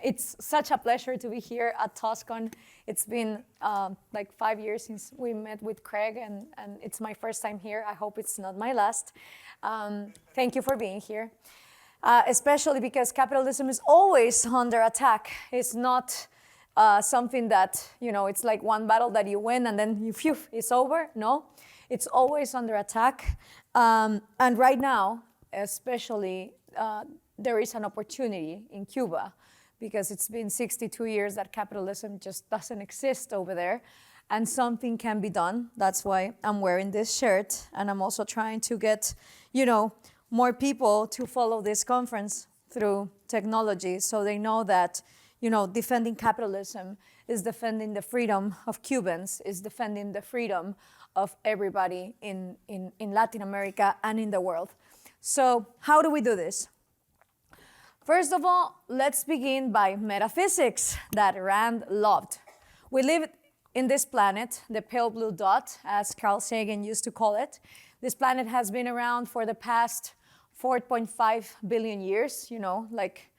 It's such a pleasure to be here at TOSCON. It's been like 5 years since we met with Craig, and it's my first time here. I hope it's not my last. Thank you for being here, especially because capitalism is always under attack. It's not something that, it's like one battle that you win and then phew, it's over. No, it's always under attack. And right now, especially, there is an opportunity in Cuba because it's been 62 years that capitalism just doesn't exist over there, and something can be done. That's why I'm wearing this shirt, and I'm also trying to get, more people to follow this conference through technology so they know that, defending capitalism is defending the freedom of Cubans, is defending the freedom of everybody in Latin America and in the world. So how do we do this? First of all, let's begin by metaphysics that Rand loved. We live in this planet, the pale blue dot, as Carl Sagan used to call it. This planet has been around for the past 4.5 billion years, like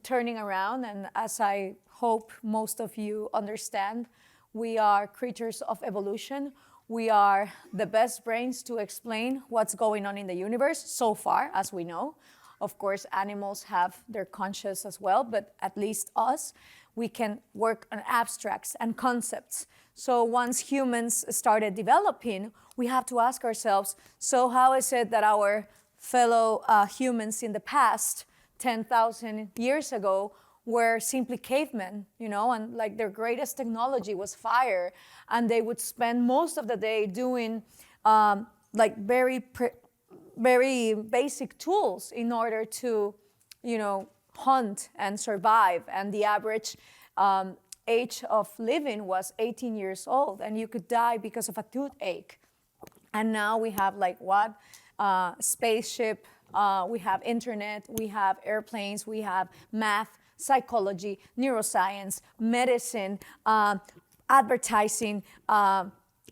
turning around. And as I hope most of you understand, we are creatures of evolution. We are the best brains to explain what's going on in the universe so far, as we know. Of course, animals have their conscience as well, but at least us, we can work on abstracts and concepts. So once humans started developing, we have to ask ourselves, so how is it that our fellow humans in the past, 10,000 years ago, were simply cavemen, and like their greatest technology was fire, and they would spend most of the day doing like very basic tools in order to, hunt and survive. And the average age of living was 18 years old, and you could die because of a toothache. And now we have spaceship, we have internet, we have airplanes, we have math, psychology, neuroscience, medicine, advertising,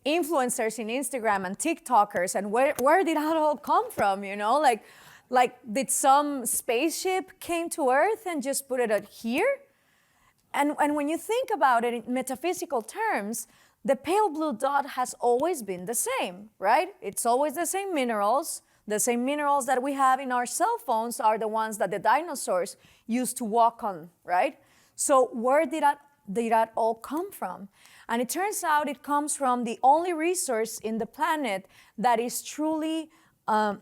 influencers in Instagram and TikTokers. And where did that all come from, Like did some spaceship came to Earth and just put it out here? And when you think about it in metaphysical terms, the pale blue dot has always been the same, right? It's always the same minerals. The same minerals that we have in our cell phones are the ones that the dinosaurs used to walk on, right? So where did that all come from? And it turns out it comes from the only resource in the planet that is truly, that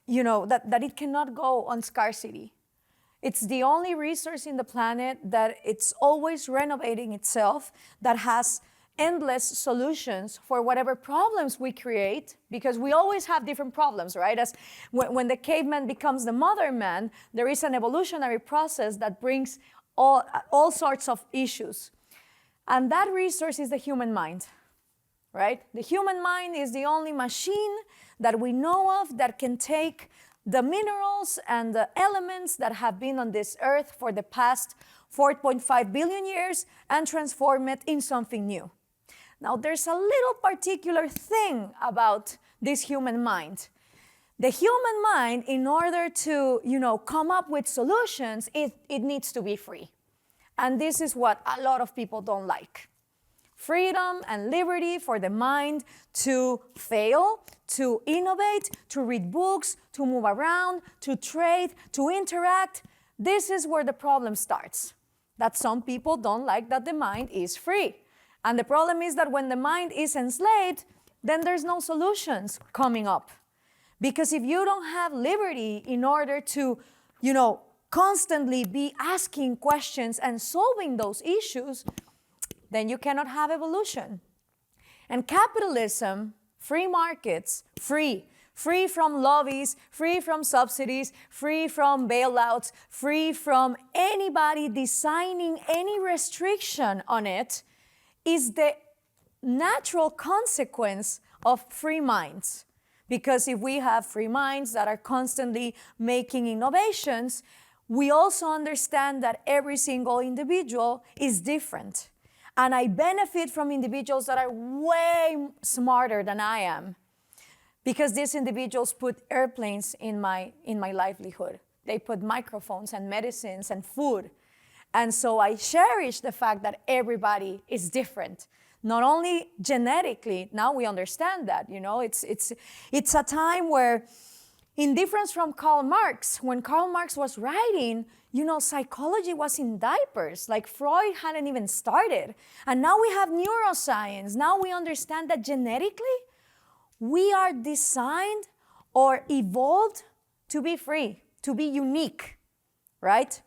it cannot go on scarcity. It's the only resource in the planet that it's always renovating itself, that has endless solutions for whatever problems we create, because we always have different problems, right? As when the caveman becomes the modern man, there is an evolutionary process that brings all sorts of issues. And that resource is the human mind, right? The human mind is the only machine that we know of that can take the minerals and the elements that have been on this earth for the past 4.5 billion years and transform it in something new. Now, there's a little particular thing about this human mind. The human mind, in order to, come up with solutions, it needs to be free. And this is what a lot of people don't like. Freedom and liberty for the mind to fail, to innovate, to read books, to move around, to trade, to interact. This is where the problem starts. That some people don't like that the mind is free. And the problem is that when the mind is enslaved, then there's no solutions coming up. Because if you don't have liberty in order to, constantly be asking questions and solving those issues, then you cannot have evolution. And capitalism, free markets, free from lobbies, free from subsidies, free from bailouts, free from anybody designing any restriction on it, is the natural consequence of free minds. Because if we have free minds that are constantly making innovations, we also understand that every single individual is different. And I benefit from individuals that are way smarter than I am, because these individuals put airplanes in my livelihood. They put microphones and medicines and food. And so I cherish the fact that everybody is different. Not only genetically, now we understand that, it's a time where, in difference from Karl Marx, when Karl Marx was writing, psychology was in diapers, like Freud hadn't even started. And now we have neuroscience. Now we understand that genetically, we are designed or evolved to be free, to be unique, right?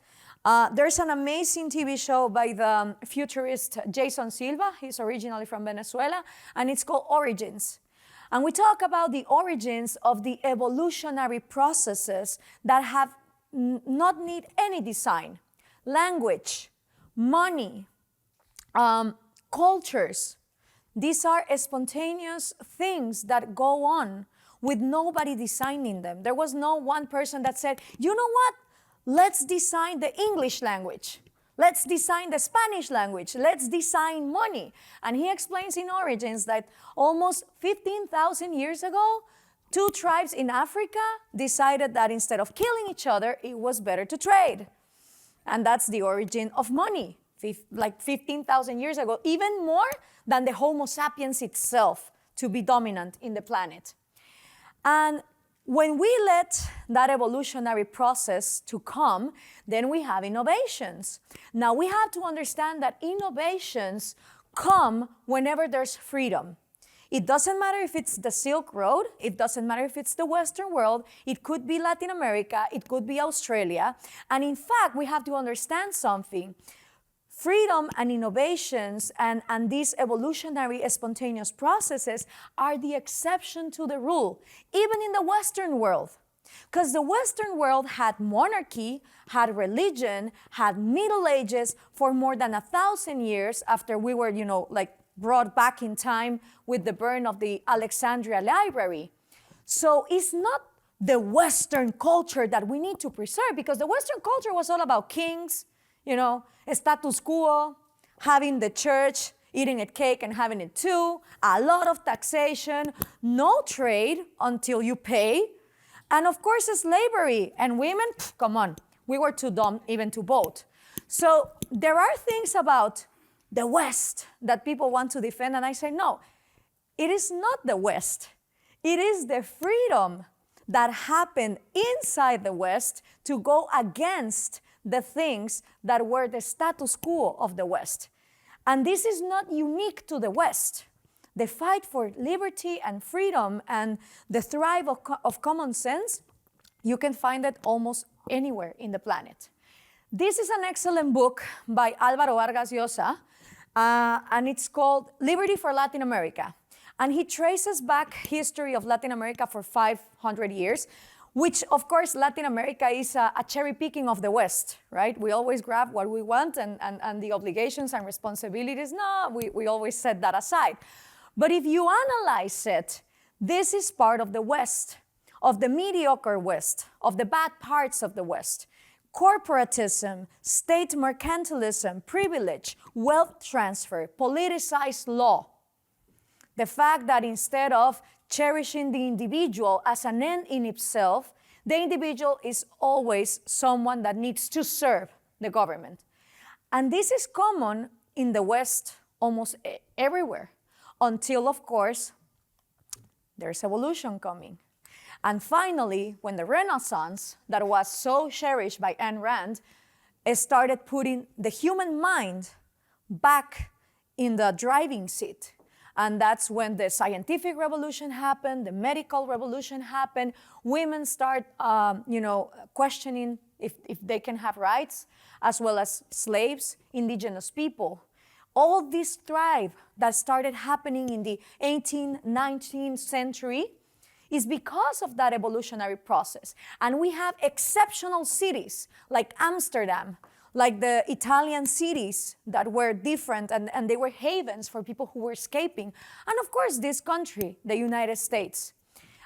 There's an amazing TV show by the futurist Jason Silva. He's originally from Venezuela, and it's called Origins. And we talk about the origins of the evolutionary processes that have not need any design. Language, money, cultures. These are spontaneous things that go on with nobody designing them. There was no one person that said, you know what? Let's design the English language. Let's design the Spanish language. Let's design money. And he explains in Origins that almost 15,000 years ago, 2 tribes in Africa decided that instead of killing each other, it was better to trade. And that's the origin of money, like 15,000 years ago, even more than the Homo sapiens itself to be dominant in the planet. And when we let that evolutionary process to come, then we have innovations. Now we have to understand that innovations come whenever there's freedom. It doesn't matter if it's the Silk Road, it doesn't matter if it's the Western world, it could be Latin America, it could be Australia. And in fact, we have to understand something. Freedom and innovations and these evolutionary spontaneous processes are the exception to the rule, even in the Western world. Because the Western world had monarchy, had religion, had Middle Ages for more than 1,000 years after we were, brought back in time with the burn of the Alexandria Library. So it's not the Western culture that we need to preserve, because the Western culture was all about kings, status quo, having the church, eating a cake and having it too, a lot of taxation, no trade until you pay, and of course slavery. And women, come on, we were too dumb even to vote. So there are things about the West that people want to defend, and I say, no, it is not the West. It is the freedom that happened inside the West to go against the things that were the status quo of the West. And this is not unique to the West. The fight for liberty and freedom and the thrive of common sense, you can find it almost anywhere in the planet. This is an excellent book by Alvaro Vargas Llosa, and it's called Liberty for Latin America. And he traces back history of Latin America for 500 years, which, of course, Latin America is a cherry picking of the West, right? We always grab what we want, and the obligations and responsibilities, no, we always set that aside. But if you analyze it, this is part of the West, of the mediocre West, of the bad parts of the West. Corporatism, state mercantilism, privilege, wealth transfer, politicized law. The fact that instead of cherishing the individual as an end in itself, the individual is always someone that needs to serve the government. And this is common in the West almost everywhere, until, of course, there's evolution coming. And finally, when the Renaissance, that was so cherished by Ayn Rand, started putting the human mind back in the driving seat. And that's when the scientific revolution happened, the medical revolution happened. Women start, questioning if they can have rights, as well as slaves, indigenous people. All this thrive that started happening in the 18th, 19th century is because of that evolutionary process. And we have exceptional cities like Amsterdam, like the Italian cities that were different and they were havens for people who were escaping. And of course, this country, the United States.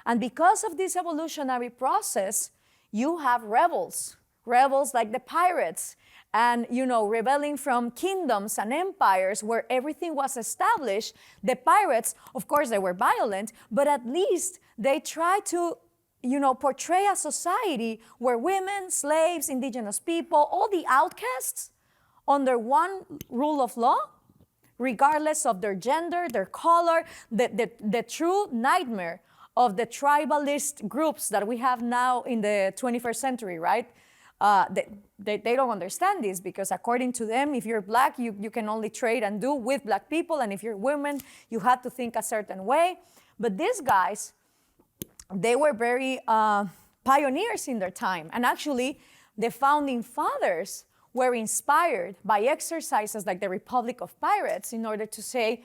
And because of this evolutionary process, you have rebels like the pirates, and rebelling from kingdoms and empires where everything was established. The pirates, of course, they were violent, but at least they tried to portray a society where women, slaves, indigenous people, all the outcasts under one rule of law, regardless of their gender, their color, the true nightmare of the tribalist groups that we have now in the 21st century, right? They don't understand this because according to them, if you're black, you can only trade and do with black people, and if you're women, you have to think a certain way. But these guys, they were very pioneers in their time. And actually, the founding fathers were inspired by exercises like the Republic of Pirates in order to say,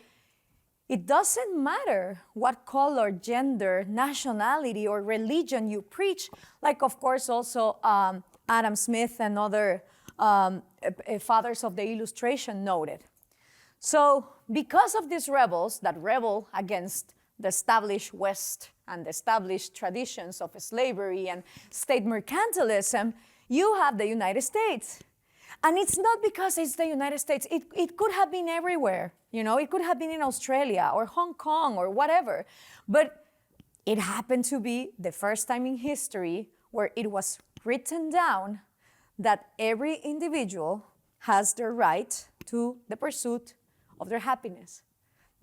it doesn't matter what color, gender, nationality, or religion you preach, like, of course, also Adam Smith and other fathers of the Illustration noted. So because of these rebels that rebel against the established West and the established traditions of slavery and state mercantilism, you have the United States. And it's not because it's the United States. It could have been everywhere. It could have been in Australia or Hong Kong or whatever. But it happened to be the first time in history where it was written down that every individual has the right to the pursuit of their happiness.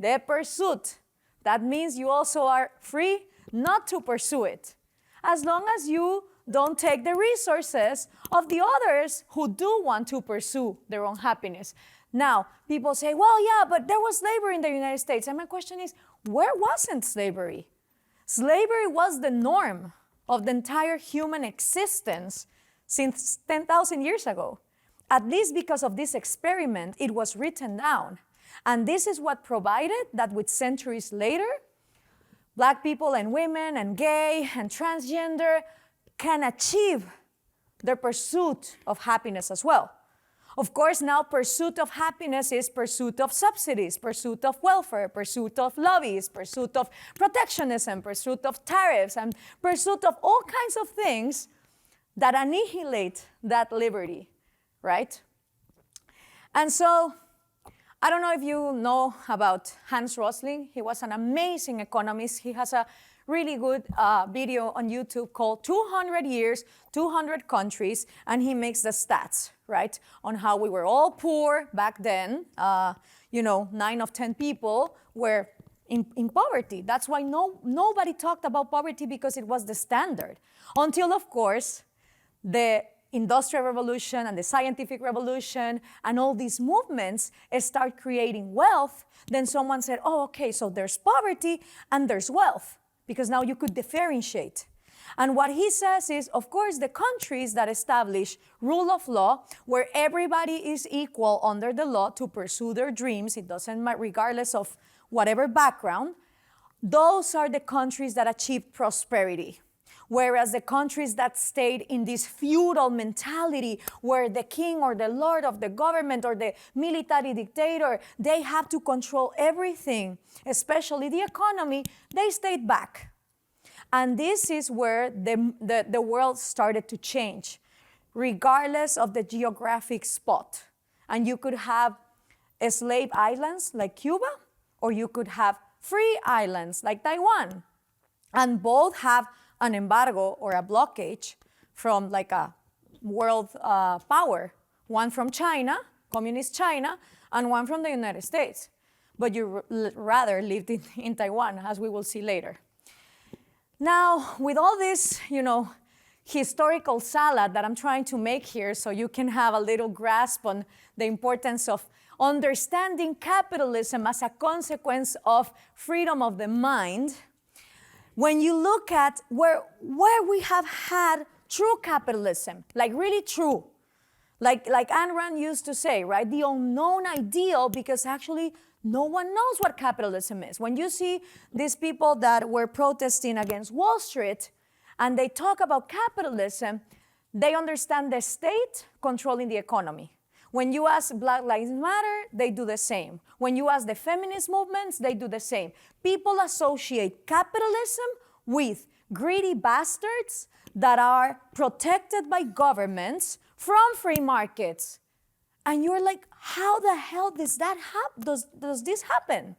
The pursuit. That means you also are free not to pursue it, as long as you don't take the resources of the others who do want to pursue their own happiness. Now, people say, well, yeah, but there was slavery in the United States. And my question is, where wasn't slavery? Slavery was the norm of the entire human existence since 10,000 years ago. At least because of this experiment, it was written down. And this is what provided that with centuries later, black people and women and gay and transgender can achieve their pursuit of happiness as well. Of course, now pursuit of happiness is pursuit of subsidies, pursuit of welfare, pursuit of lobbies, pursuit of protectionism, pursuit of tariffs, and pursuit of all kinds of things that annihilate that liberty, right? And so, I don't know if you know about Hans Rosling. He was an amazing economist. He has a really good video on YouTube called 200 Years, 200 Countries, and he makes the stats, right, on how we were all poor back then. 9 of 10 people were in poverty. That's why nobody talked about poverty, because it was the standard. Until, of course, the Industrial Revolution and the Scientific Revolution and all these movements start creating wealth. Then someone said, oh, okay, so there's poverty and there's wealth, because now you could differentiate. And what he says is, of course, the countries that establish rule of law, where everybody is equal under the law to pursue their dreams, it doesn't matter, regardless of whatever background, those are the countries that achieve prosperity. Whereas the countries that stayed in this feudal mentality, where the king or the lord of the government or the military dictator, they have to control everything, especially the economy, they stayed back. And this is where the world started to change, regardless of the geographic spot. And you could have slave islands like Cuba, or you could have free islands like Taiwan. And both have an embargo or a blockage from like a world power, one from China, communist China, and one from the United States. But you rather lived in Taiwan, as we will see later. Now, with all this, historical salad that I'm trying to make here, so you can have a little grasp on the importance of understanding capitalism as a consequence of freedom of the mind. When you look at where we have had true capitalism, like really true, like Ayn Rand used to say, right? The unknown ideal, because actually no one knows what capitalism is. When you see these people that were protesting against Wall Street and they talk about capitalism, they understand the state controlling the economy. When you ask Black Lives Matter, they do the same. When you ask the feminist movements, they do the same. People associate capitalism with greedy bastards that are protected by governments from free markets. And you're like, how the hell does that happen? Does this happen?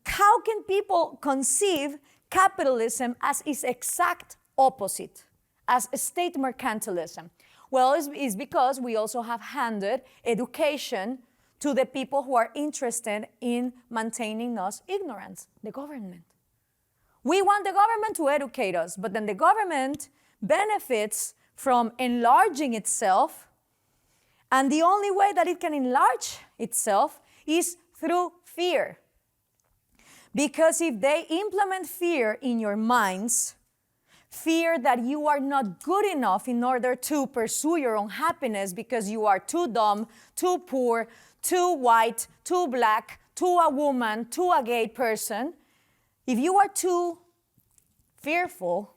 How can people conceive capitalism as its exact opposite, as state mercantilism? Well, it's because we also have handed education to the people who are interested in maintaining us ignorant, the government. We want the government to educate us, but then the government benefits from enlarging itself, and the only way that it can enlarge itself is through fear. Because if they implement fear in your minds, fear that you are not good enough in order to pursue your own happiness because you are too dumb, too poor, too white, too black, too a woman, too a gay person, if you are too fearful,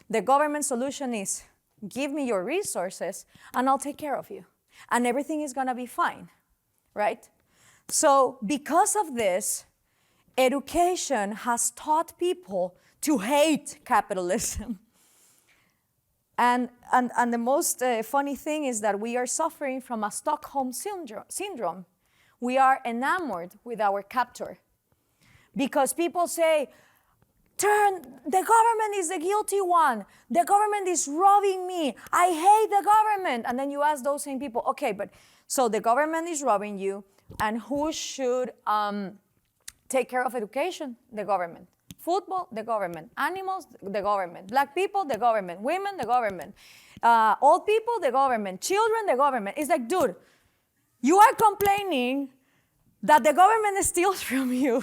the government solution is give me your resources and I'll take care of you. And everything is gonna be fine, right? So because of this, education has taught people to hate capitalism. And the most funny thing is that we are suffering from a Stockholm syndrome. We are enamored with our captor. Because people say, the government is the guilty one. The government is robbing me. I hate the government. And then you ask those same people, okay, but so the government is robbing you, and who should take care of education? The government. Football, the government. Animals, the government. Black people, the government. Women, the government. Old people, the government. Children, the government. It's like, dude, you are complaining that the government steals from you.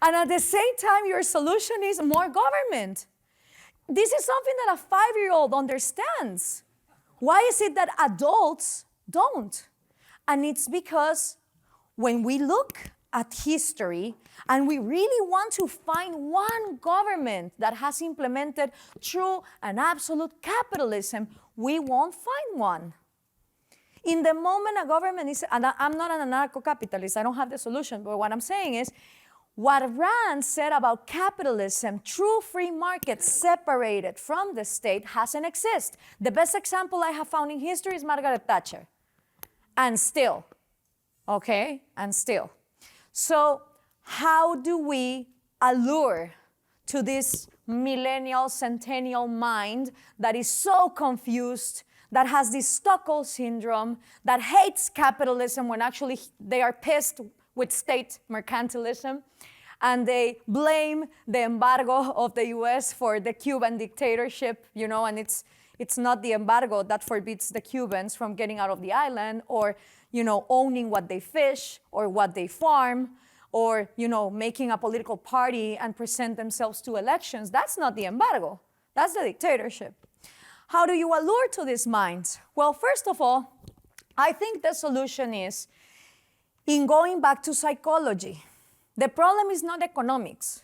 And at the same time, your solution is more government. This is something that a 5-year-old understands. Why is it that adults don't? And it's because when we look at history and we really want to find one government that has implemented true and absolute capitalism, we won't find one. In the moment a government is, and I'm not an anarcho-capitalist, I don't have the solution, but what I'm saying is, what Rand said about capitalism, true free markets separated from the state, hasn't existed. The best example I have found in history is Margaret Thatcher. And still, okay? And still. So how do we allure to this millennial, centennial mind that is so confused, that has this Stockholm syndrome, that hates capitalism when actually they are pissed with state mercantilism, and they blame the embargo of the US for the Cuban dictatorship, you know, and it's not the embargo that forbids the Cubans from getting out of the island or, you know, owning what they fish or what they farm or, you know, making a political party and present themselves to elections. That's not the embargo. That's the dictatorship. How do you allure to these minds? Well, first of all, I think the solution is in going back to psychology. The problem is not economics.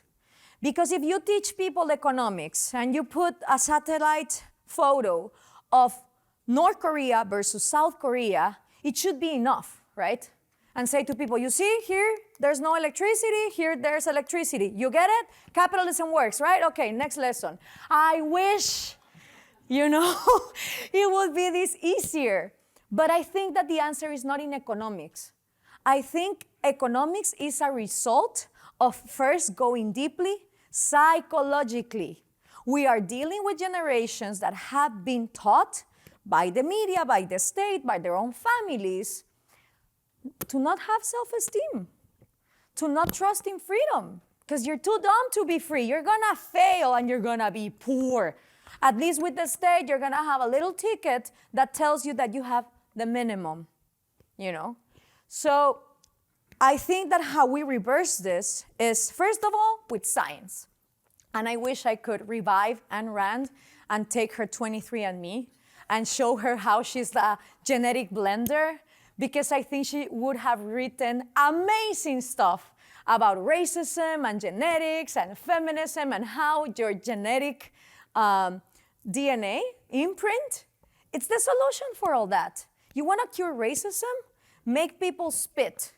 Because if you teach people economics and you put a satellite photo of North Korea versus South Korea, it should be enough, right? And say to people, you see, here, there's no electricity, here, there's electricity. You get it? Capitalism works, right? Okay, next lesson. I wish, you know, it would be this easier. But I think that the answer is not in economics. I think economics is a result of first going deeply psychologically. We are dealing with generations that have been taught by the media, by the state, by their own families, to not have self-esteem, to not trust in freedom, because you're too dumb to be free. You're gonna fail and you're gonna be poor. At least with the state, you're gonna have a little ticket that tells you that you have the minimum, you know? So I think that how we reverse this is, first of all, with science. And I wish I could revive Ayn Rand and take her 23andMe and show her how she's the genetic blender, because I think she would have written amazing stuff about racism and genetics and feminism and how your genetic DNA imprint, it's the solution for all that. You want to cure racism? Make people spit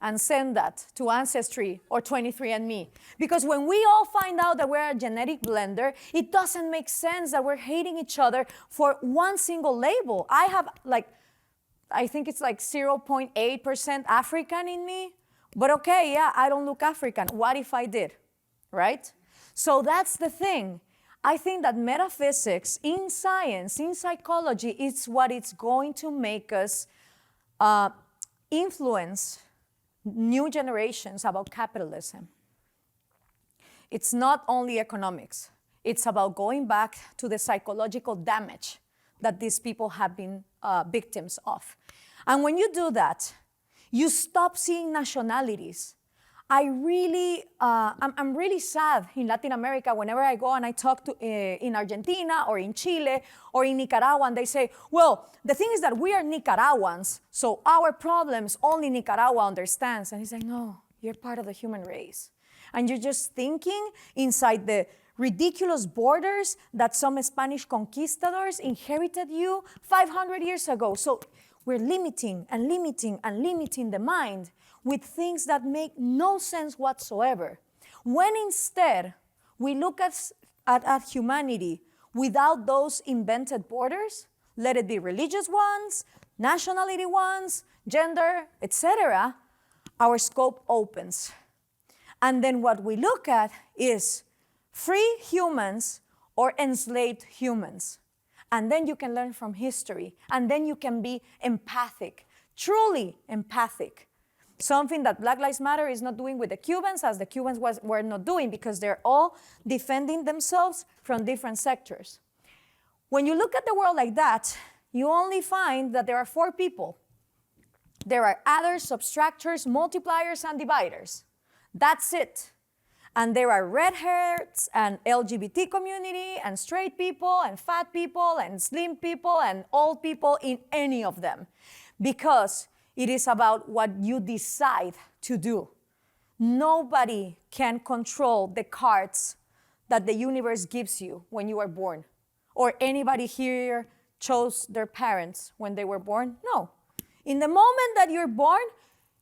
and send that to Ancestry or 23andMe. Because when we all find out that we're a genetic blender, it doesn't make sense that we're hating each other for one single label. I think it's like 0.8% African in me. But okay, yeah, I don't look African. What if I did, right? So that's the thing. I think that metaphysics in science, in psychology, it's what it's going to make us influence new generations about capitalism. It's not only economics. It's about going back to the psychological damage that these people have been victims of. And when you do that, you stop seeing nationalities. I'm really sad in Latin America whenever I go and I talk to in Argentina or in Chile or in Nicaragua, and they say, well, the thing is that we are Nicaraguans, so our problems only Nicaragua understands. And he's like, no, you're part of the human race. And you're just thinking inside the ridiculous borders that some Spanish conquistadors inherited you 500 years ago. So we're limiting and limiting and limiting the mind with things that make no sense whatsoever. When instead we look at humanity without those invented borders, let it be religious ones, nationality ones, gender, etc., our scope opens. And then what we look at is free humans or enslaved humans. And then you can learn from history. And then you can be empathic, truly empathic. Something that Black Lives Matter is not doing with the Cubans, as the Cubans were not doing, because they're all defending themselves from different sectors. When you look at the world like that, you only find that there are four people. There are adders, subtractors, multipliers, and dividers. That's it. And there are redhairs and LGBT community and straight people and fat people and slim people and old people in any of them. Because it is about what you decide to do. Nobody can control the cards that the universe gives you when you are born. Or anybody here chose their parents when they were born? No. In the moment that you're born,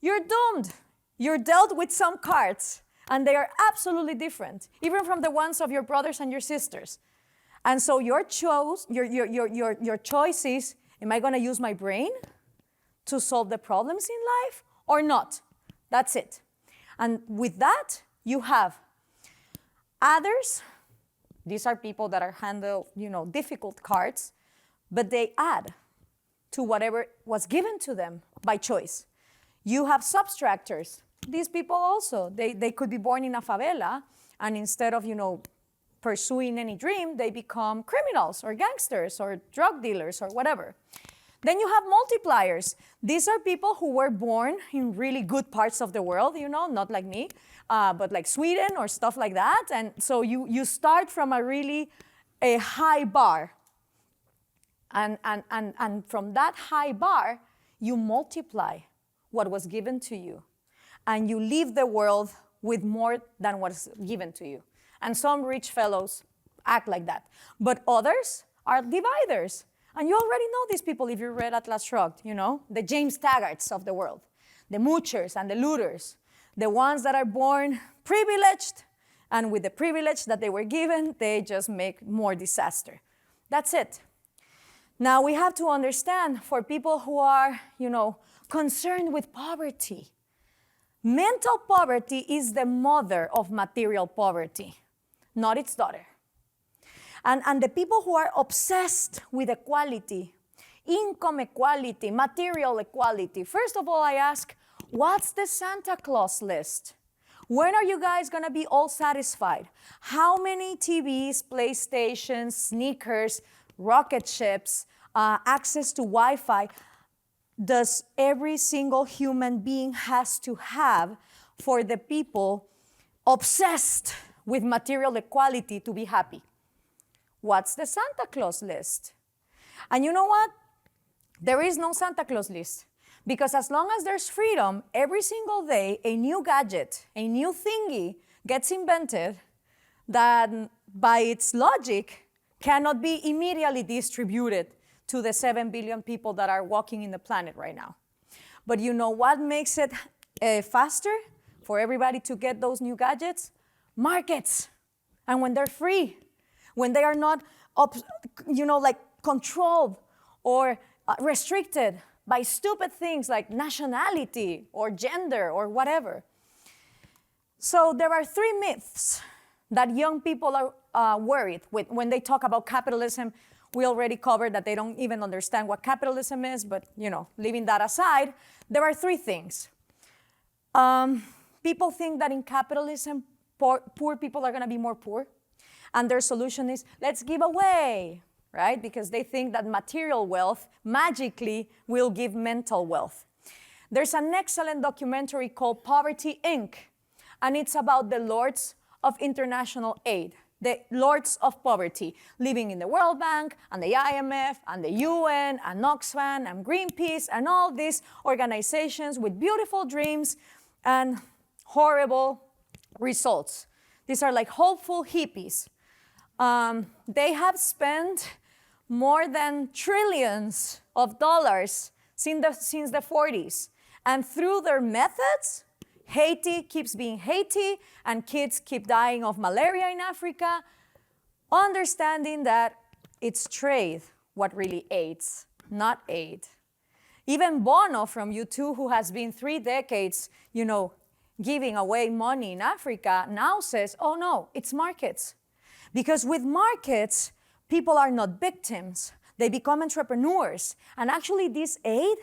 you're doomed. You're dealt with some cards, and they are absolutely different, even from the ones of your brothers and your sisters. And so your choice is, am I going to use my brain to solve the problems in life or not? That's it. And with that, you have others. These are people that are handle, difficult cards, but they add to whatever was given to them by choice. You have subtractors. These people also, they could be born in a favela, and instead of, pursuing any dream, they become criminals or gangsters or drug dealers or whatever. Then you have multipliers. These are people who were born in really good parts of the world, not like me, but like Sweden or stuff like that. And so you start from a high bar. And from that high bar, you multiply what was given to you. And you leave the world with more than what's given to you. And some rich fellows act like that. But others are dividers. And you already know these people if you read Atlas Shrugged, the James Taggarts of the world, the moochers and the looters, the ones that are born privileged, and with the privilege that they were given, they just make more disaster. That's it. Now we have to understand, for people who are, concerned with poverty, mental poverty is the mother of material poverty, not its daughter. And the people who are obsessed with equality, income equality, material equality, first of all, I ask, what's the Santa Claus list? When are you guys gonna be all satisfied? How many TVs, PlayStations, sneakers, rocket ships, access to Wi-Fi does every single human being has to have for the people obsessed with material equality to be happy? What's the Santa Claus list? And you know what? There is no Santa Claus list. Because as long as there's freedom, every single day, a new gadget, a new thingy gets invented that by its logic cannot be immediately distributed to the 7 billion people that are walking in the planet right now. But you know what makes it faster for everybody to get those new gadgets? Markets. And when they're free, when they are not, controlled or restricted by stupid things like nationality or gender or whatever. So there are three myths that young people are worried with when they talk about capitalism. We already covered that they don't even understand what capitalism is, but leaving that aside, there are three things. People think that in capitalism, poor people are going to be more poor, and their solution is, let's give away, right? Because they think that material wealth magically will give mental wealth. There's an excellent documentary called Poverty, Inc., and it's about the lords of international aid, the lords of poverty, living in the World Bank and the IMF and the UN and Oxfam and Greenpeace and all these organizations with beautiful dreams and horrible results. These are like hopeful hippies. They have spent more than trillions of dollars since the 40s. And through their methods, Haiti keeps being Haiti, and kids keep dying of malaria in Africa, understanding that it's trade what really aids, not aid. Even Bono from U2, who has been 3 decades, giving away money in Africa, now says, oh no, it's markets. Because with markets, people are not victims. They become entrepreneurs. And actually, this aid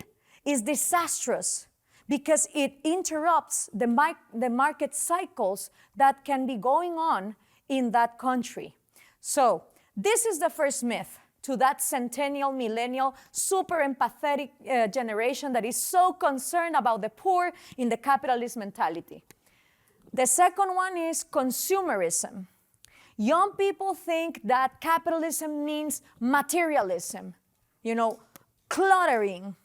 is disastrous because it interrupts the market cycles that can be going on in that country. So this is the first myth to that centennial, millennial, super empathetic generation that is so concerned about the poor in the capitalist mentality. The second one is consumerism. Young people think that capitalism means materialism, cluttering.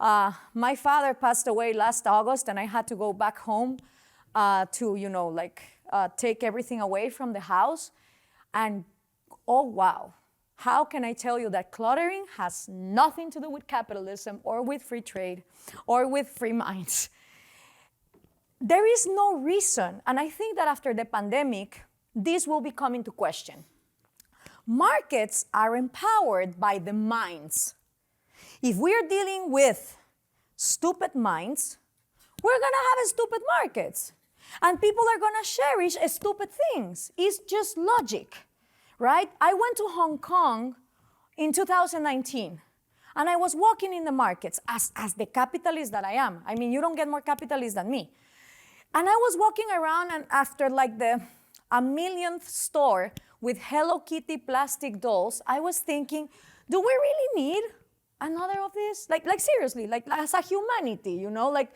My father passed away last August, and I had to go back home to, take everything away from the house. And, oh, wow. How can I tell you that cluttering has nothing to do with capitalism or with free trade or with free minds? There is no reason, and I think that after the pandemic, this will be coming to question. Markets are empowered by the minds. If we're dealing with stupid minds, we're going to have stupid markets. And people are going to cherish stupid things. It's just logic, right? I went to Hong Kong in 2019, and I was walking in the markets as the capitalist that I am. I mean, you don't get more capitalist than me. And I was walking around, and after a millionth store with Hello Kitty plastic dolls, I was thinking, do we really need another of this? Like seriously, as a humanity, who am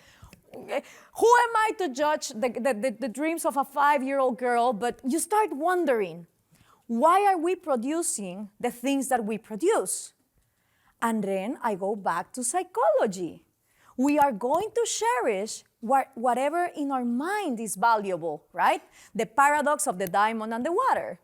I to judge the dreams of a 5-year-old girl? But you start wondering, why are we producing the things that we produce? And then I go back to psychology. We are going to cherish whatever in our mind is valuable, right? The paradox of the diamond and the water.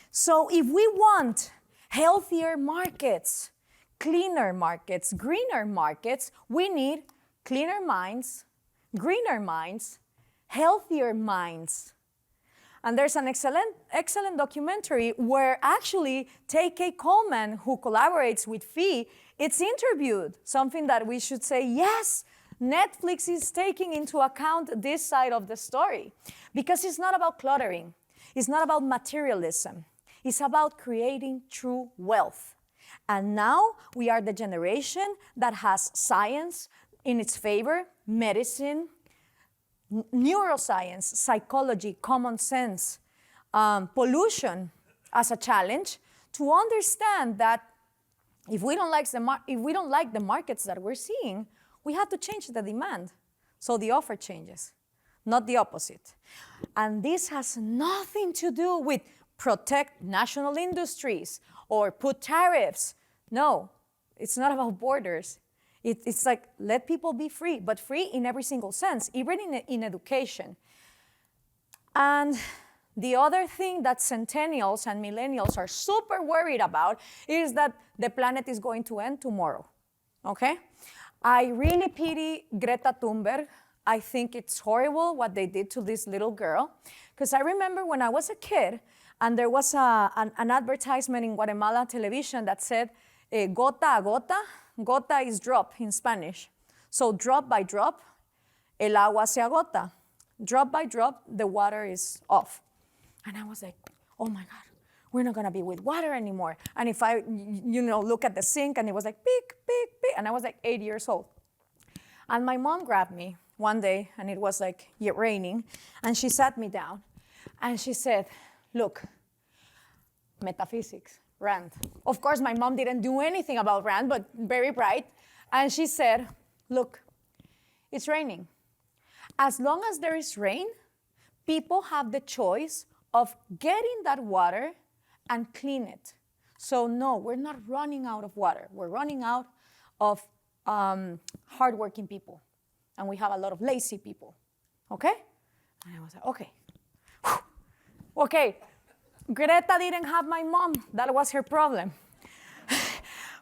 So if we want healthier markets, cleaner markets, greener markets, we need cleaner minds, greener minds, healthier minds. And there's an excellent documentary where actually T.K. Coleman, who collaborates with Fee, it's interviewed, something that we should say, yes, Netflix is taking into account this side of the story. Because it's not about cluttering. It's not about materialism. It's about creating true wealth. And now we are the generation that has science in its favor, medicine, neuroscience, psychology, common sense, pollution as a challenge, to understand that if we don't like the markets that we're seeing, we have to change the demand. So the offer changes, not the opposite. And this has nothing to do with protect national industries or put tariffs. No, it's not about borders. It's like, let people be free, but free in every single sense, even in education. And the other thing that centennials and millennials are super worried about is that the planet is going to end tomorrow, okay? I really pity Greta Thunberg. I think it's horrible what they did to this little girl. Because I remember when I was a kid, and there was an advertisement in Guatemala television that said, gota a gota. Gota is drop in Spanish. So drop by drop, el agua se agota. Drop by drop, the water is off. And I was like, oh my God, we're not gonna be with water anymore. And if I, look at the sink and it was like, beep, beep, beep, and I was like 8 years old. And my mom grabbed me one day, and it was like raining, and she sat me down, and she said, look, metaphysics, Rand. Of course, my mom didn't do anything about Rand, but very bright. And she said, look, it's raining. As long as there is rain, people have the choice of getting that water and clean it. So no, we're not running out of water. We're running out of hardworking people. And we have a lot of lazy people, okay? And I was like, okay. Okay, Greta didn't have my mom. That was her problem.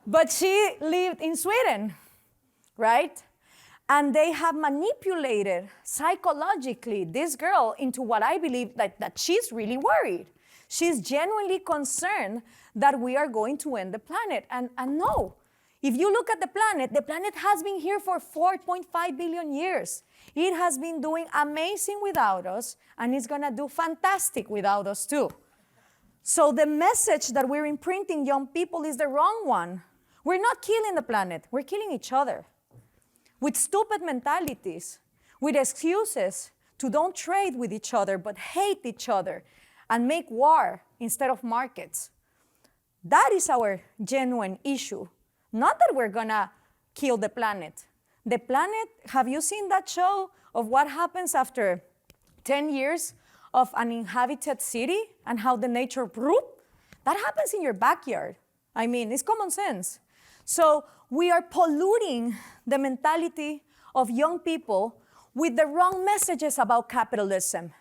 But she lived in Sweden, right? And they have manipulated psychologically this girl into what I believe that she's really worried. She's genuinely concerned that we are going to end the planet. And no, if you look at the planet has been here for 4.5 billion years. It has been doing amazing without us, and it's gonna do fantastic without us too. So the message that we're imprinting young people is the wrong one. We're not killing the planet, we're killing each other. With stupid mentalities, with excuses to don't trade with each other, but hate each other and make war instead of markets. That is our genuine issue. Not that we're gonna kill the planet. The planet, have you seen that show of what happens after 10 years of an inhabited city and how the nature, that happens in your backyard. I mean, it's common sense. So we are polluting the mentality of young people with the wrong messages about capitalism.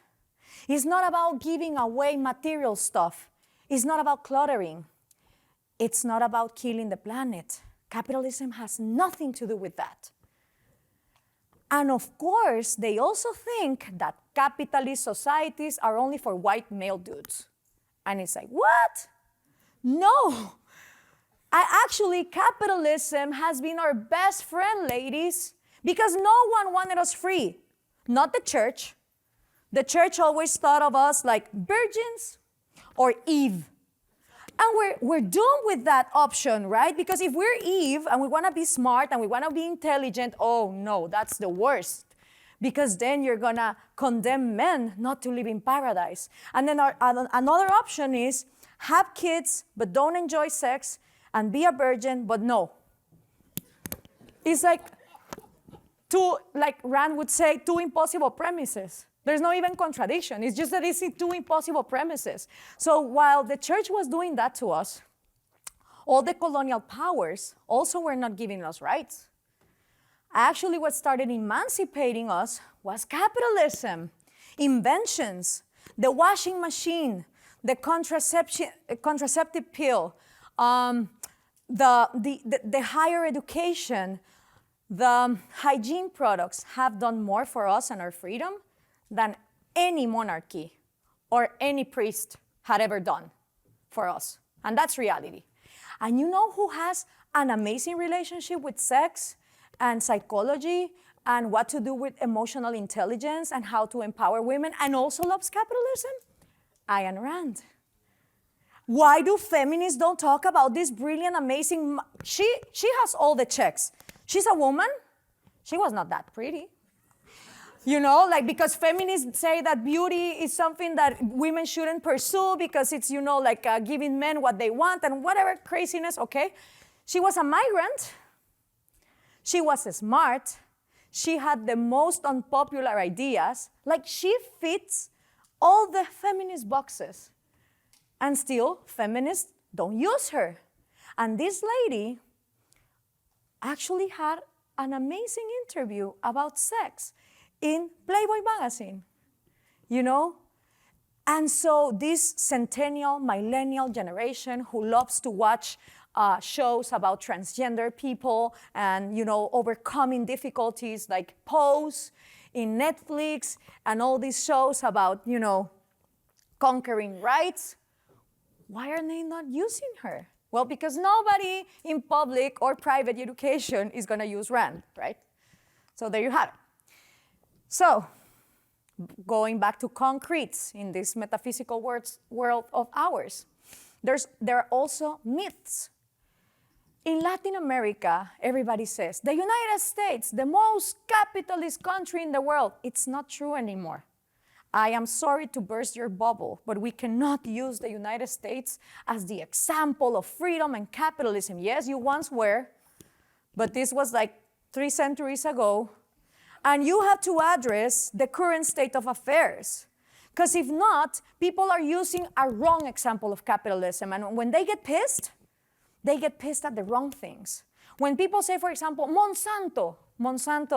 It's not about giving away material stuff. It's not about cluttering. It's not about killing the planet. Capitalism has nothing to do with that. And of course, they also think that capitalist societies are only for white male dudes. And it's like, what? No. Actually, capitalism has been our best friend, ladies, because no one wanted us free. Not the church. The church always thought of us like virgins or Eve. And we're doomed with that option, right? Because if we're Eve and we want to be smart and we want to be intelligent, oh no, that's the worst. Because then you're going to condemn men not to live in paradise. And then another option is have kids but don't enjoy sex and be a virgin, but no. It's like Rand would say, two impossible premises. There's no even contradiction. It's just that it's two impossible premises. So while the church was doing that to us, all the colonial powers also were not giving us rights. Actually, what started emancipating us was capitalism, inventions, the washing machine, the contraceptive pill, the higher education, the hygiene products have done more for us and our freedom than any monarchy or any priest had ever done for us. And that's reality. And you know who has an amazing relationship with sex and psychology and what to do with emotional intelligence and how to empower women and also loves capitalism? Ayn Rand. Why do feminists don't talk about this brilliant, amazing... She has all the checks. She's a woman. She was not that pretty. Because feminists say that beauty is something that women shouldn't pursue because it's, giving men what they want and whatever craziness, okay? She was a migrant. She was smart. She had the most unpopular ideas. She fits all the feminist boxes. And still, feminists don't use her. And this lady actually had an amazing interview about sex in Playboy magazine, And so this centennial, millennial generation who loves to watch shows about transgender people and, overcoming difficulties like Pose in Netflix and all these shows about, conquering rights, why are they not using her? Well, because nobody in public or private education is going to use Rand, right? So there you have it. So going back to concretes in this metaphysical world of ours. There are also myths. In Latin America, everybody says, the United States, the most capitalist country in the world. It's not true anymore. I am sorry to burst your bubble, but we cannot use the United States as the example of freedom and capitalism. Yes, you once were, but this was like 3 centuries ago. And you have to address the current state of affairs. Because if not, people are using a wrong example of capitalism. And when they get pissed at the wrong things. When people say, for example, Monsanto,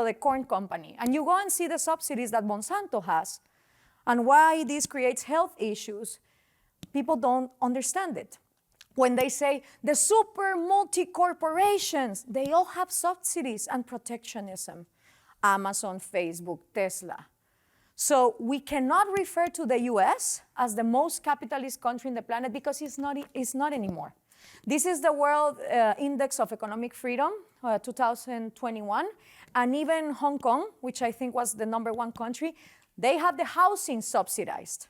the corn company, and you go and see the subsidies that Monsanto has, and why this creates health issues, people don't understand it. When they say the super multi-corporations, they all have subsidies and protectionism. Amazon, Facebook, Tesla. So we cannot refer to the US as the most capitalist country in the planet because it's not anymore. This is the World Index of Economic Freedom, 2021, and even Hong Kong, which I think was the #1 country, they have the housing subsidized.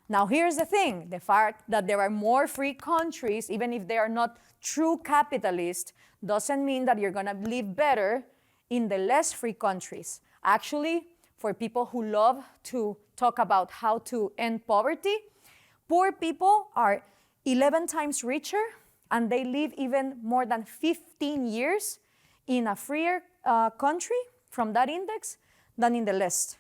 Now here's the thing, the fact that there are more free countries, even if they are not true capitalists, doesn't mean that you're gonna live better in the less free countries. Actually, for people who love to talk about how to end poverty, poor people are 11 times richer and they live even more than 15 years in a freer country from that index than in the less.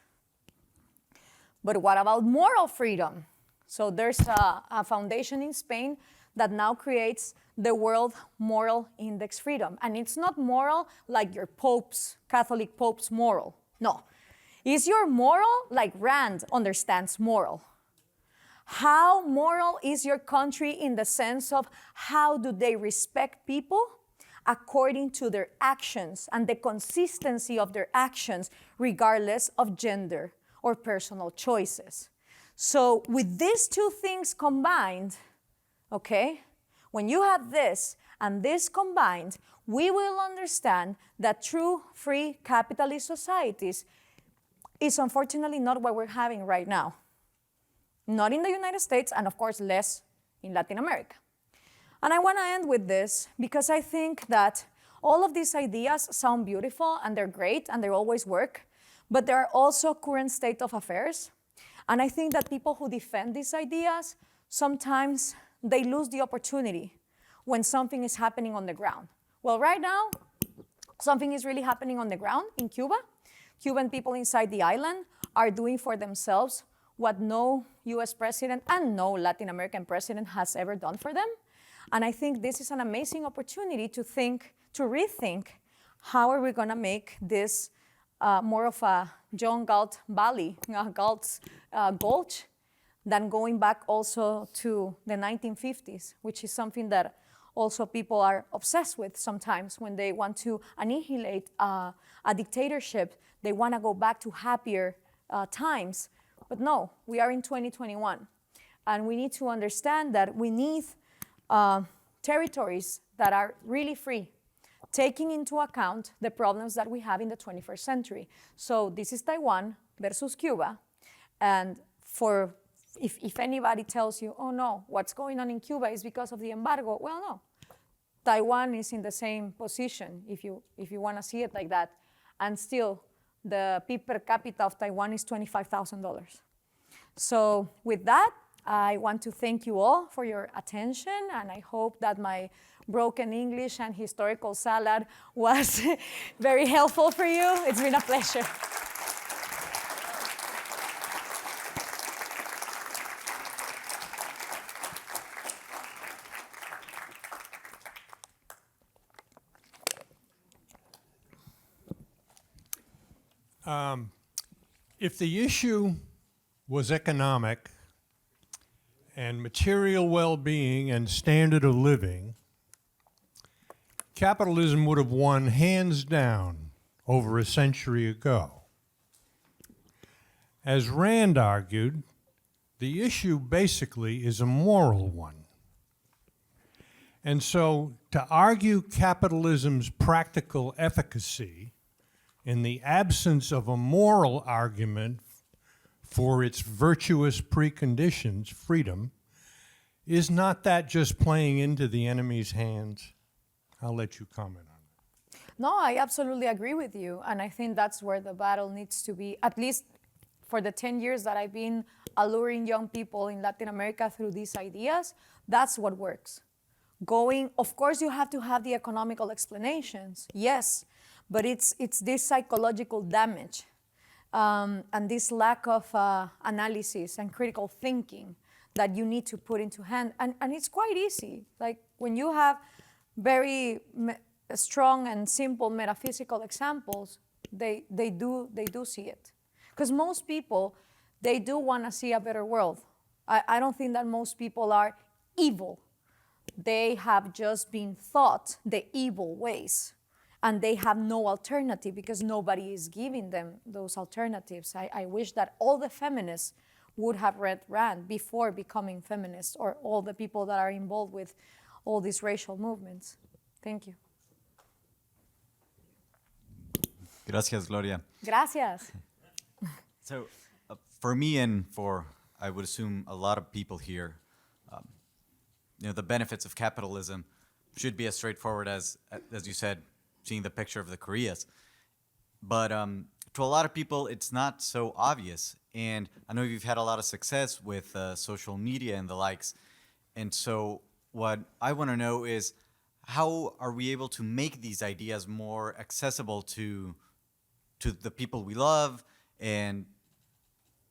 But what about moral freedom? So there's a foundation in Spain that now creates the World Moral Index Freedom. And it's not moral like your popes, Catholic popes moral. No. Is your moral like Rand understands moral? How moral is your country in the sense of how do they respect people according to their actions and the consistency of their actions regardless of gender or personal choices? So with these two things combined, okay, when you have this and this combined, we will understand that true free capitalist societies is unfortunately not what we're having right now. Not in the United States, and of course less in Latin America. And I want to end with this because I think that all of these ideas sound beautiful and they're great and they always work, but there are also current state of affairs. And I think that people who defend these ideas, sometimes they lose the opportunity when something is happening on the ground. Well, right now, something is really happening on the ground in Cuba. Cuban people inside the island are doing for themselves what no US president and no Latin American president has ever done for them. And I think this is an amazing opportunity to rethink how are we gonna make this more of a John Galt Valley, Galt's Gulch, than going back also to the 1950s, which is something that also people are obsessed with sometimes when they want to annihilate a dictatorship. They want to go back to happier times. But no, we are in 2021. And we need to understand that we need territories that are really free, taking into account the problems that we have in the 21st century. So this is Taiwan versus Cuba. And if anybody tells you, oh no, what's going on in Cuba is because of the embargo, well, no. Taiwan is in the same position, if you want to see it like that. And still, the PIB per capita of Taiwan is $25,000. So with that, I want to thank you all for your attention, and I hope that my broken English and historical salad was very helpful for you. It's been a pleasure. If the issue was economic and material well-being and standard of living, capitalism would have won hands down over a century ago. As Rand argued, the issue basically is a moral one. And so to argue capitalism's practical efficacy in the absence of a moral argument for its virtuous preconditions, freedom, is not that just playing into the enemy's hands? I'll let you comment on it. No, I absolutely agree with you. And I think that's where the battle needs to be, at least for the 10 years that I've been alluring young people in Latin America through these ideas, that's what works. Of course, you have to have the economical explanations, yes, but it's this psychological damage and this lack of analysis and critical thinking that you need to put into hand. And it's quite easy. Like when you have very strong and simple metaphysical examples, they do see it. Because most people, they do want to see a better world. I don't think that most people are evil. They have just been taught the evil ways, and they have no alternative because nobody is giving them those alternatives. I wish that all the feminists would have read Rand before becoming feminists, or all the people that are involved with all these racial movements. Thank you. Gracias, Gloria. Gracias. So, for me and for, I would assume, a lot of people here, the benefits of capitalism should be as straightforward as you said, seeing the picture of the Koreas. But to a lot of people, it's not so obvious. And I know you've had a lot of success with social media and the likes. And so what I want to know is, how are we able to make these ideas more accessible to the people we love, and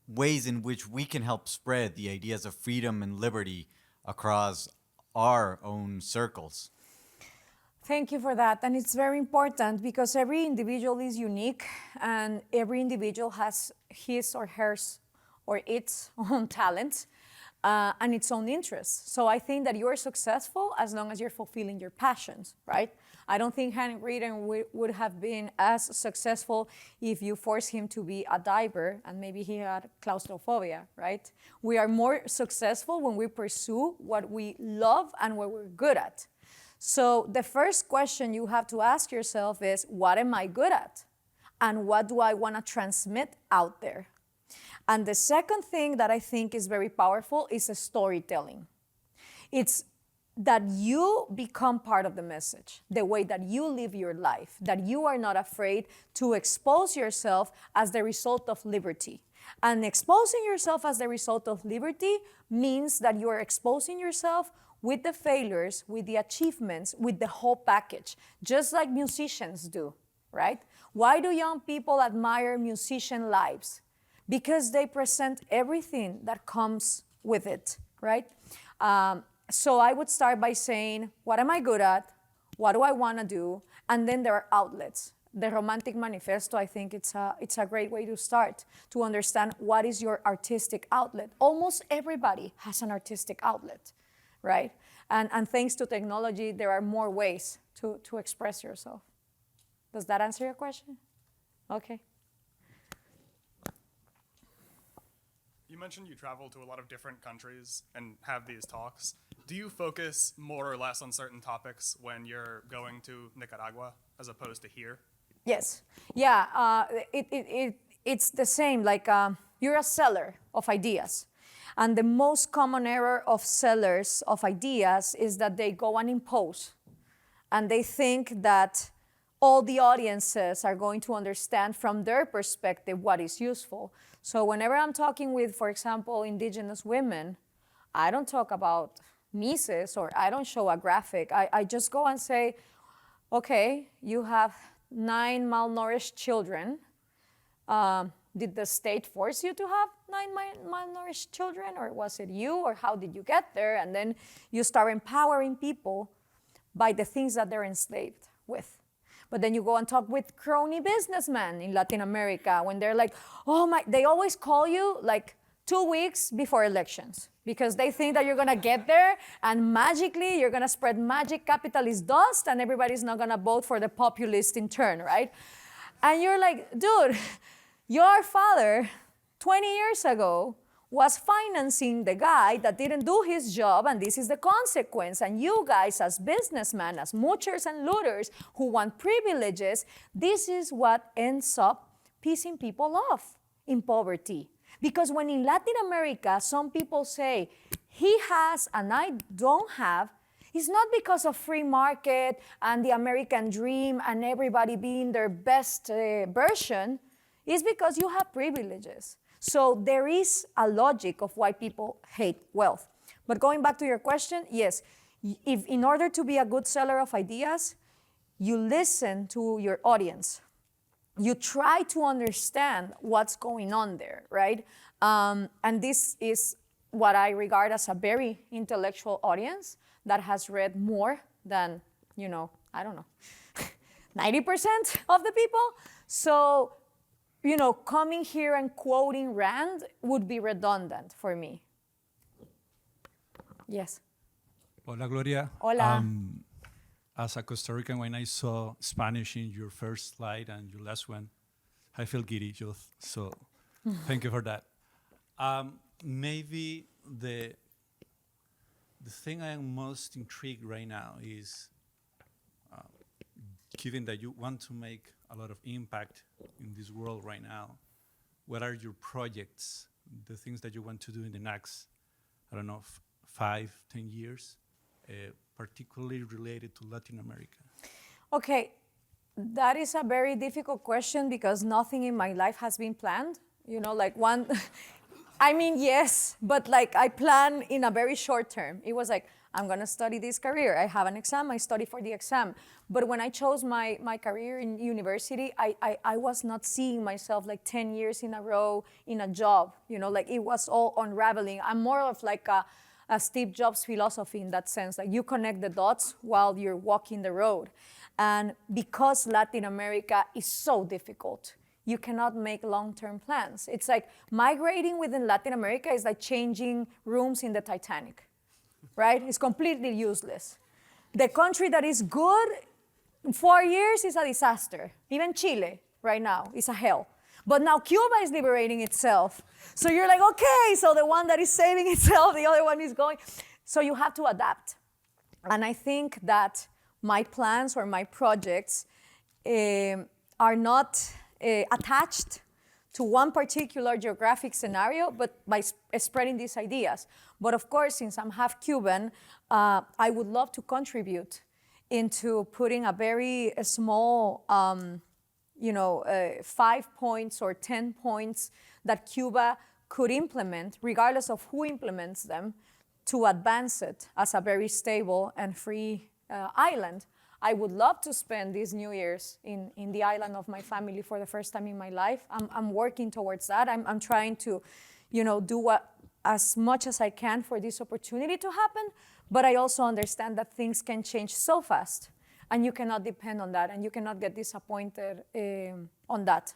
ways in which we can help spread the ideas of freedom and liberty across our own circles? Thank you for that. And it's very important because every individual is unique, and every individual has his or hers or its own talents and its own interests. So I think that you're successful as long as you're fulfilling your passions, right? I don't think Hank Readen would have been as successful if you forced him to be a diver and maybe he had claustrophobia, right? We are more successful when we pursue what we love and what we're good at. So the first question you have to ask yourself is, what am I good at? And what do I want to transmit out there? And the second thing that I think is very powerful is a storytelling. It's that you become part of the message, the way that you live your life, that you are not afraid to expose yourself as the result of liberty. And exposing yourself as the result of liberty means that you are exposing yourself with the failures, with the achievements, with the whole package, just like musicians do, right? Why do young people admire musician lives? Because they present everything that comes with it, right? So I would start by saying, what am I good at? What do I want to do? And then there are outlets. The Romantic Manifesto, I think it's a great way to start, to understand what is your artistic outlet. Almost everybody has an artistic outlet, right? And thanks to technology, there are more ways to express yourself. Does that answer your question? Okay. You mentioned you travel to a lot of different countries and have these talks. Do you focus more or less on certain topics when you're going to Nicaragua as opposed to here? Yes. Yeah, it's the same. Like you're a seller of ideas. And the most common error of sellers of ideas is that they go and impose. And they think that all the audiences are going to understand from their perspective what is useful. So whenever I'm talking with, for example, indigenous women, I don't talk about Mises or I don't show a graphic. I just go and say, okay, you have 9 malnourished children. Did the state force you to have 9 malnourished children, or was it you, or how did you get there? And then you start empowering people by the things that they're enslaved with. But then you go and talk with crony businessmen in Latin America when they're like, oh my, they always call you like 2 weeks before elections because they think that you're gonna get there and magically you're gonna spread magic capitalist dust and everybody's not gonna vote for the populist in turn, right? And you're like, dude, your father 20 years ago was financing the guy that didn't do his job, and this is the consequence. And you guys as businessmen, as moochers and looters who want privileges, this is what ends up pissing people off in poverty. Because when in Latin America, some people say, he has and I don't have, it's not because of free market and the American dream and everybody being their best version. It's because you have privileges. So there is a logic of why people hate wealth. But going back to your question, yes, if in order to be a good seller of ideas, you listen to your audience. You try to understand what's going on there, right? And this is what I regard as a very intellectual audience that has read more than, I don't know, 90% of the people. So, coming here and quoting Rand would be redundant for me. Yes. Hola, Gloria. Hola. As a Costa Rican, when I saw Spanish in your first slide and your last one, I feel giddy, Joseph. So thank you for that. Maybe the thing I am most intrigued right now is, given that you want to make a lot of impact in this world right now, what are your projects, the things that you want to do in the next, 5, 10 years, particularly related to Latin America? Okay, that is a very difficult question because nothing in my life has been planned. Yes, but I plan in a very short term. It was like, I'm gonna study this career. I have an exam, I study for the exam. But when I chose my career in university, I was not seeing myself 10 years in a row in a job. It was all unraveling. I'm more of a Steve Jobs philosophy in that sense. You connect the dots while you're walking the road. And because Latin America is so difficult, you cannot make long-term plans. It's like migrating within Latin America is like changing rooms in the Titanic, right? It's completely useless. The country that is good in 4 years is a disaster. Even Chile right now is a hell. But now Cuba is liberating itself. So you're like, okay, so the one that is saving itself, the other one is going. So you have to adapt. And I think that my plans or my projects are not attached to one particular geographic scenario, but by spreading these ideas. But of course, since I'm half Cuban, I would love to contribute into putting a very small 5 points or 10 points that Cuba could implement, regardless of who implements them, to advance it as a very stable and free island. I would love to spend these New Year's in the island of my family for the first time in my life. I'm working towards that. I'm trying to, do as much as I can for this opportunity to happen, but I also understand that things can change so fast, and you cannot depend on that, and you cannot get disappointed on that.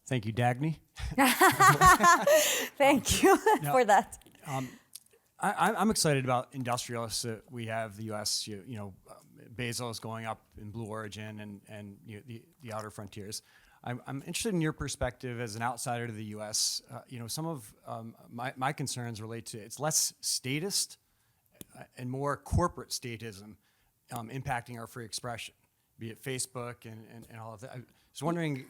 Thank you, Dagny. Thank you for that. I'm excited about industrialists that we have. The U.S., Bezos going up in Blue Origin and the outer frontiers. I'm interested in your perspective as an outsider to the U.S. Some of my concerns relate to it's less statist and more corporate statism impacting our free expression, be it Facebook and all of that. I was wondering,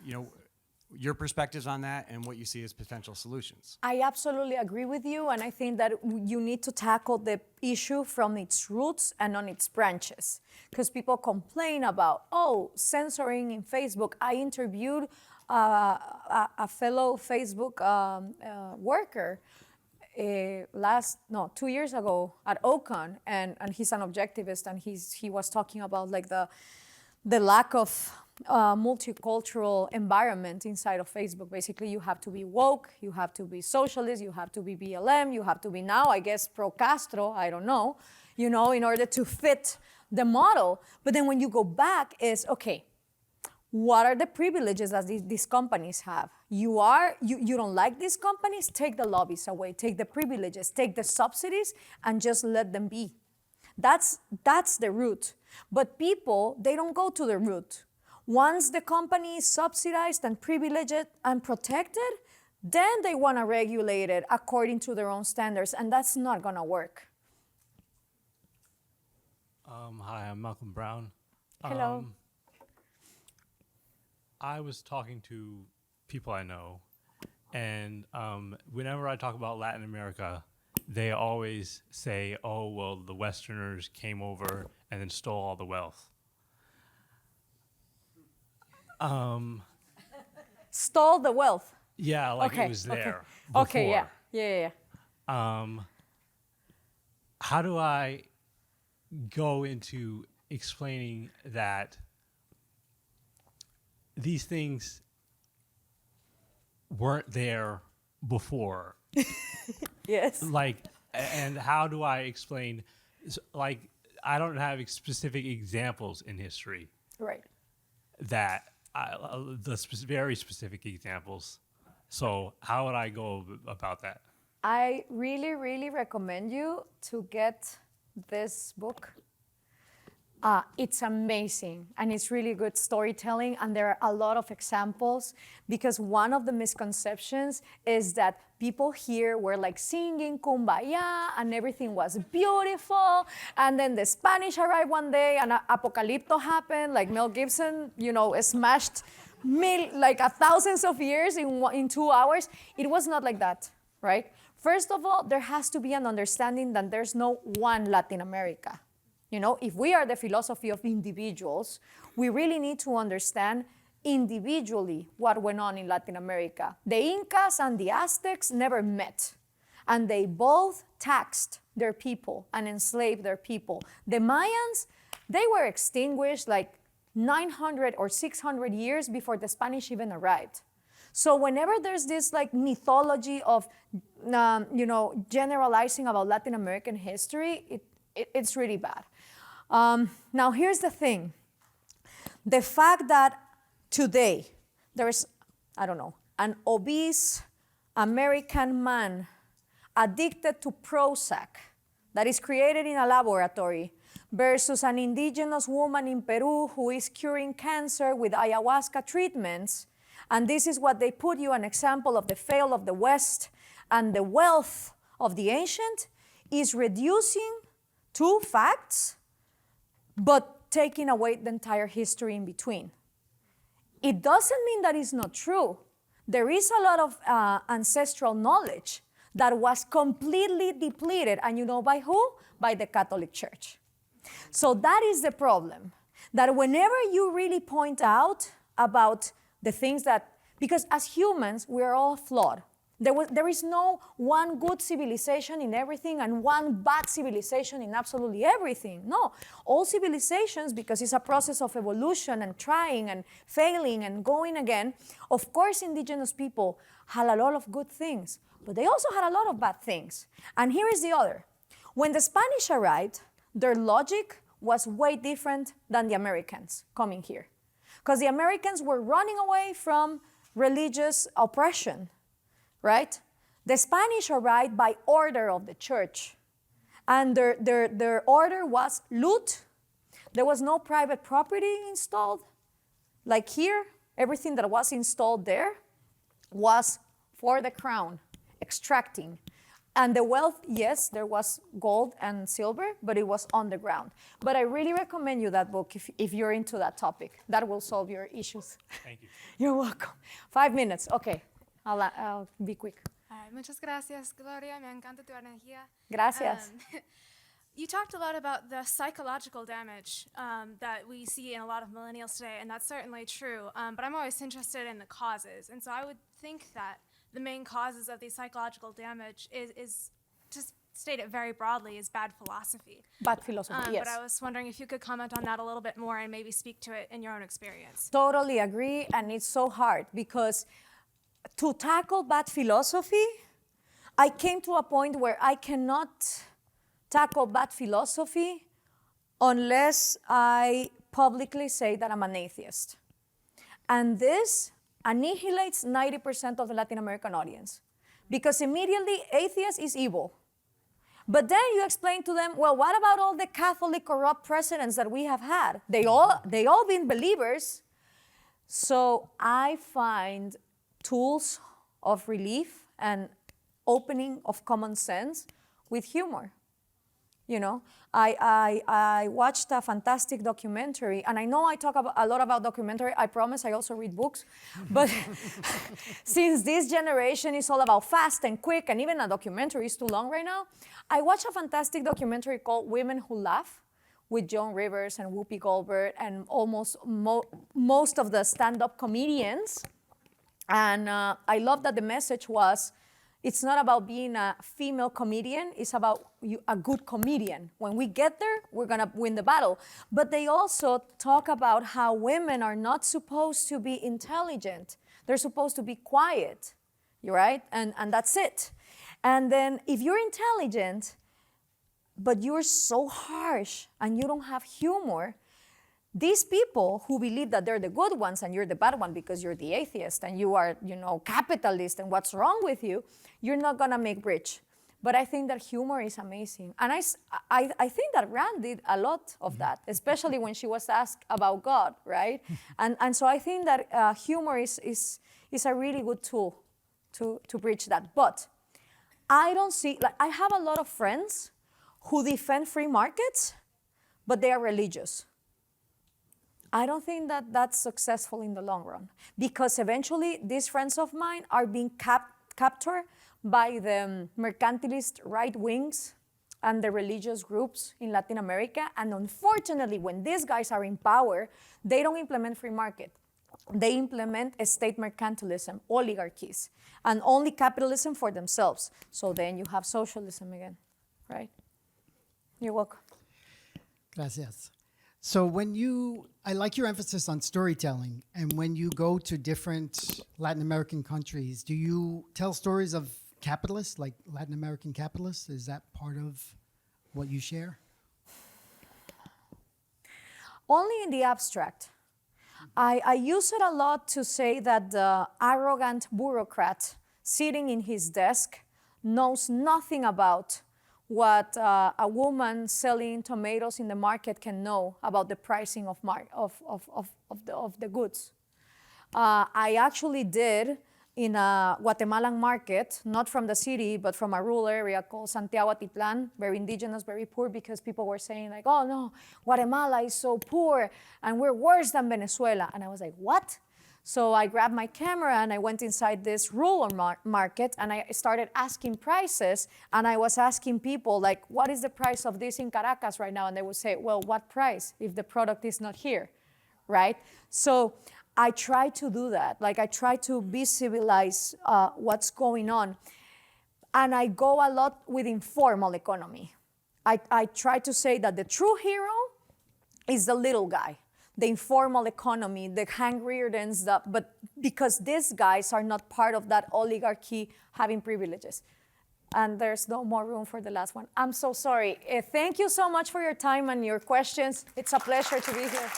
your perspectives on that and what you see as potential solutions. I absolutely agree with you, and I think that you need to tackle the issue from its roots and on its branches. Because people complain about, censoring in Facebook. I interviewed a fellow Facebook worker 2 years ago at Ocon, and he's an objectivist, and he was talking about the lack of multicultural environment inside of Facebook. Basically, you have to be woke, you have to be socialist, you have to be BLM, you have to be now, I guess, pro-Castro, I don't know, in order to fit the model. But then when you go back is, okay, what are the privileges that these companies have? You don't like these companies? Take the lobbies away, take the privileges, take the subsidies, and just let them be. That's the root. But people, they don't go to the root. Once the company is subsidized and privileged and protected, then they want to regulate it according to their own standards, and that's not going to work. Hi, I'm Malcolm Brown. Hello. I was talking to people I know, and whenever I talk about Latin America, they always say, "Oh, well, the Westerners came over and then stole all the wealth." Stole the wealth. Yeah, like Okay, it was okay. there. Okay, yeah. before. Yeah, yeah, yeah. How do I go into explaining that these things weren't there before? Yes. Like, and how do I explain, like, I don't have specific examples in history Right. that very specific examples. So how would I go about that? I really, really recommend you to get this book. It's amazing and it's really good storytelling, and there are a lot of examples, because one of the misconceptions is that people here were like singing kumbaya and everything was beautiful, and then the Spanish arrived one day and apocalypto happened, like Mel Gibson, smashed like thousands of years in 2 hours. It was not like that, right? First of all, there has to be an understanding that there's no one Latin America. If we are the philosophy of individuals, we really need to understand individually what went on in Latin America. The Incas and the Aztecs never met, and they both taxed their people and enslaved their people. The Mayans, they were extinguished like 900 or 600 years before the Spanish even arrived. So whenever there's this like mythology of, generalizing about Latin American history, it's really bad. Now, here's the thing. The fact that today there's, an obese American man addicted to Prozac that is created in a laboratory versus an indigenous woman in Peru who is curing cancer with ayahuasca treatments, and this is what they put you, an example of the fail of the West and the wealth of the ancient, is reducing two facts, but taking away the entire history in between. It doesn't mean that it's not true. There is a lot of ancestral knowledge that was completely depleted, and you know by who? By the Catholic Church. So that is the problem, that whenever you really point out about the things that, because as humans, we are all flawed. There is no one good civilization in everything and one bad civilization in absolutely everything. No, all civilizations, because it's a process of evolution and trying and failing and going again. Of course, indigenous people had a lot of good things, but they also had a lot of bad things. And here is the other. When the Spanish arrived, their logic was way different than the Americans coming here. Because the Americans were running away from religious oppression. Right? The Spanish arrived by order of the church. And their order was loot. There was no private property installed. Like here, everything that was installed there was for the crown, extracting. And the wealth, yes, there was gold and silver, but it was on the ground. But I really recommend you that book if you're into that topic. That will solve your issues. Thank you. You're welcome. 5 minutes, okay. I'll be quick. All right, muchas gracias, Gloria. Me encanta tu energía. Gracias. You talked a lot about the psychological damage that we see in a lot of millennials today, and that's certainly true. But I'm always interested in the causes. And so I would think that the main causes of the psychological damage is just state it very broadly, is bad philosophy. Bad philosophy, yes. But I was wondering if you could comment on that a little bit more and maybe speak to it in your own experience. Totally agree, and it's so hard because to tackle bad philosophy, I came to a point where I cannot tackle bad philosophy unless I publicly say that I'm an atheist. And this annihilates 90% of the Latin American audience, because immediately atheist is evil. But then you explain to them, well, what about all the Catholic corrupt presidents that we have had? They all been believers. So I find tools of relief and opening of common sense with humor. You know, I watched a fantastic documentary, and I know I talk a lot about documentary. I promise I also read books. But since this generation is all about fast and quick, and even a documentary is too long right now, I watched a fantastic documentary called Women Who Laugh with Joan Rivers and Whoopi Goldberg and almost most of the stand-up comedians. And I love that the message was, it's not about being a female comedian, it's about a good comedian. When we get there, we're gonna win the battle. But they also talk about how women are not supposed to be intelligent. They're supposed to be quiet, right? And that's it. And then if you're intelligent, but you're so harsh and you don't have humor, these people who believe that they're the good ones and you're the bad one because you're the atheist and you are, capitalist and what's wrong with you, you're not gonna make bridge. But I think that humor is amazing. And I think that Rand did a lot of that, especially when she was asked about God, right? And so I think that humor is a really good tool to bridge that. But I don't see, I have a lot of friends who defend free markets, but they are religious. I don't think that that's successful in the long run, because eventually these friends of mine are being captured by the mercantilist right wings and the religious groups in Latin America. And unfortunately, when these guys are in power, they don't implement free market. They implement a state mercantilism, oligarchies, and only capitalism for themselves. So then you have socialism again, right? You're welcome. Gracias. So I like your emphasis on storytelling, and when you go to different Latin American countries, do you tell stories of capitalists, like Latin American capitalists? Is that part of what you share? Only in the abstract. I use it a lot to say that the arrogant bureaucrat sitting in his desk knows nothing about what a woman selling tomatoes in the market can know about the pricing of the goods. I actually did in a Guatemalan market, not from the city, but from a rural area called Santiago Atitlan, very indigenous, very poor, because people were saying like, oh no, Guatemala is so poor and we're worse than Venezuela. And I was like, what? So I grabbed my camera and I went inside this rural market and I started asking prices, and I was asking people like, what is the price of this in Caracas right now? And they would say, well, what price if the product is not here, right? So I try to do that. Like I try to visualize what's going on. And I go a lot with informal economy. I try to say that the true hero is the little guy, the informal economy, the Hungarians, but because these guys are not part of that oligarchy having privileges. And there's no more room for the last one. I'm so sorry. Thank you so much for your time and your questions. It's a pleasure to be here.